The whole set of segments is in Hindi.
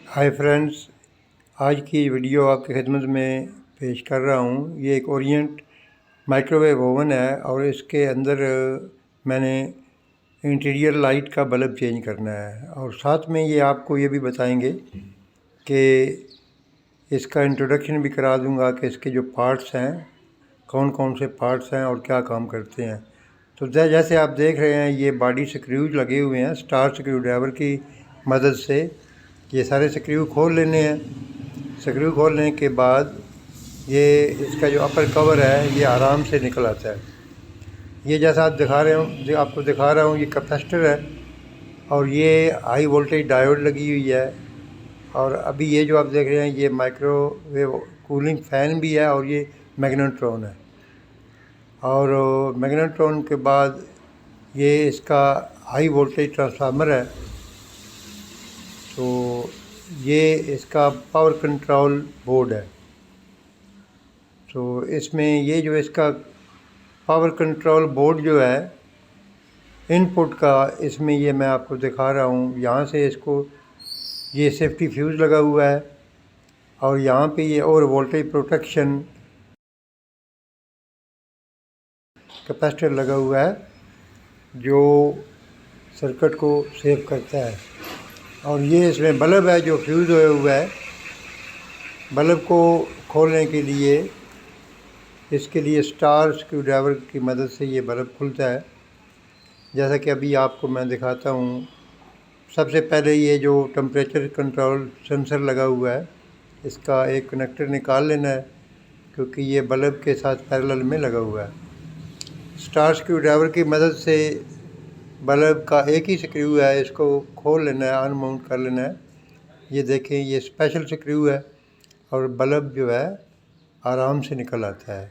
हाय फ्रेंड्स, आज की वीडियो आपकी खिदमत में पेश कर रहा हूँ। ये एक ओरिएंट माइक्रोवेव ओवन है और इसके अंदर मैंने इंटीरियर लाइट का बल्ब चेंज करना है और साथ में ये आपको ये भी बताएंगे कि इसका इंट्रोडक्शन भी करा दूँगा कि इसके जो पार्ट्स हैं, कौन कौन से पार्ट्स हैं और क्या काम करते हैं। तो जैसे आप देख रहे हैं, ये बॉडी स्क्रूज लगे हुए हैं स्टार स्क्रू ड्राइवर की मदद से। ये सारे स्क्रू खोल लेने हैं। स्क्रू खोलने के बाद ये इसका जो अपर कवर है ये आराम से निकल आता है। ये जैसा आप दिखा रहे हूँ, जो आपको दिखा रहा हूँ, ये कैपेसिटर है और ये हाई वोल्टेज डायोड लगी हुई है। और अभी ये जो आप देख रहे हैं ये माइक्रोवेव कूलिंग फ़ैन भी है और ये मैग्नेट्रॉन है। और मैग्नेट्रॉन के बाद ये इसका हाई वोल्टेज ट्रांसफार्मर है। तो ये इसका पावर कंट्रोल बोर्ड है। तो इसमें ये जो इसका पावर कंट्रोल बोर्ड जो है इनपुट का, इसमें ये मैं आपको दिखा रहा हूँ। यहाँ से इसको ये सेफ्टी फ्यूज़ लगा हुआ है और यहाँ पे ये और वोल्टेज प्रोटेक्शन कैपेसिटर लगा हुआ है जो सर्किट को सेव करता है। और ये इसमें बल्ब है जो फ्यूज़ हुआ है। बल्ब को खोलने के लिए इसके लिए स्टार स्क्रू ड्राइवर की मदद से ये बल्ब खुलता है। जैसा कि अभी आपको मैं दिखाता हूँ। सबसे पहले ये जो टेम्परेचर कंट्रोल सेंसर लगा हुआ है, इसका एक कनेक्टर निकाल लेना है क्योंकि ये बल्ब के साथ पैरेलल में लगा हुआ है। स्टार स्क्रू ड्राइवर की मदद से बल्ब का एक ही स्क्रू है, इसको खोल लेना है, अनमाउंट कर लेना है। ये देखें, ये स्पेशल स्क्रू है और बल्ब जो है आराम से निकल आता है।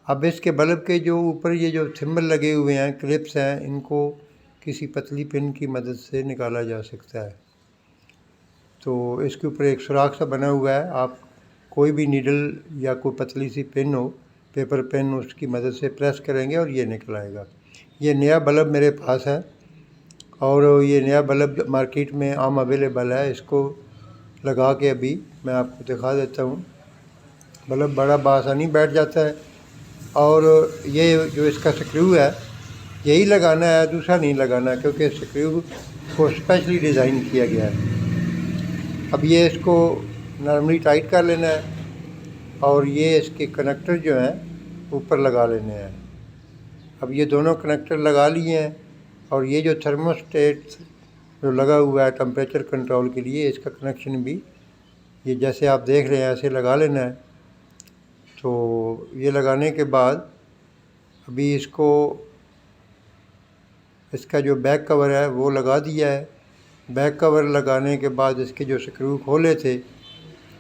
अब इसके बल्ब के जो ऊपर ये जो सिंबल लगे हुए हैं, क्लिप्स हैं, इनको किसी पतली पिन की मदद से निकाला जा सकता है। तो इसके ऊपर एक सुराख सा बना हुआ है। आप कोई भी नीडल या कोई पतली सी पिन हो, पेपर पेन, उसकी मदद से प्रेस करेंगे और ये निकल आएगा। ये नया बल्ब मेरे पास है और ये नया बल्ब मार्केट में आम अवेलेबल है। इसको लगा के अभी मैं आपको दिखा देता हूँ। बल्ब बड़ा बासानी बैठ जाता है और ये जो इसका स्क्रू है यही लगाना है, दूसरा नहीं लगाना, क्योंकि स्क्रू को स्पेशली डिज़ाइन किया गया है। अब ये इसको नॉर्मली टाइट कर लेना है और ये इसके कनेक्टर जो हैं ऊपर लगा लेने हैं। अब ये दोनों कनेक्टर लगा लिए हैं और ये जो थर्मोस्टेट जो लगा हुआ है टेम्परेचर कंट्रोल के लिए, इसका कनेक्शन भी ये जैसे आप देख रहे हैं ऐसे लगा लेना है। तो ये लगाने के बाद अभी इसका जो बैक कवर है वो लगा दिया है। बैक कवर लगाने के बाद इसके जो स्क्रू खोले थे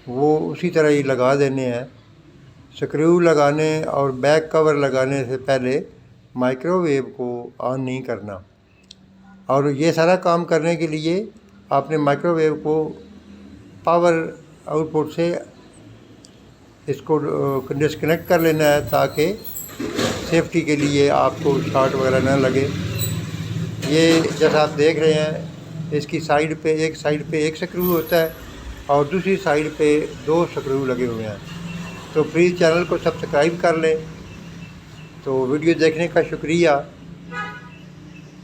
वो उसी तरह ही लगा देने हैं। स्क्रू लगाने और बैक कवर लगाने से पहले माइक्रोवेव को ऑन नहीं करना। और ये सारा काम करने के लिए आपने माइक्रोवेव को पावर आउटपुट से इसको डिस्कनेक्ट कर लेना है ताकि सेफ्टी के लिए आपको शॉर्ट वगैरह ना लगे। ये जैसा आप देख रहे हैं, इसकी साइड पे एक स्क्रू होता है और दूसरी साइड पे 2 स्क्रू लगे हुए हैं। तो प्लीज़ चैनल को सब्सक्राइब कर लें। तो वीडियो देखने का शुक्रिया।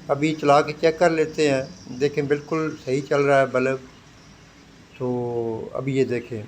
अभी चला के चेक कर लेते हैं। देखें, बिल्कुल सही चल रहा है बल्ब। तो अभी ये देखें।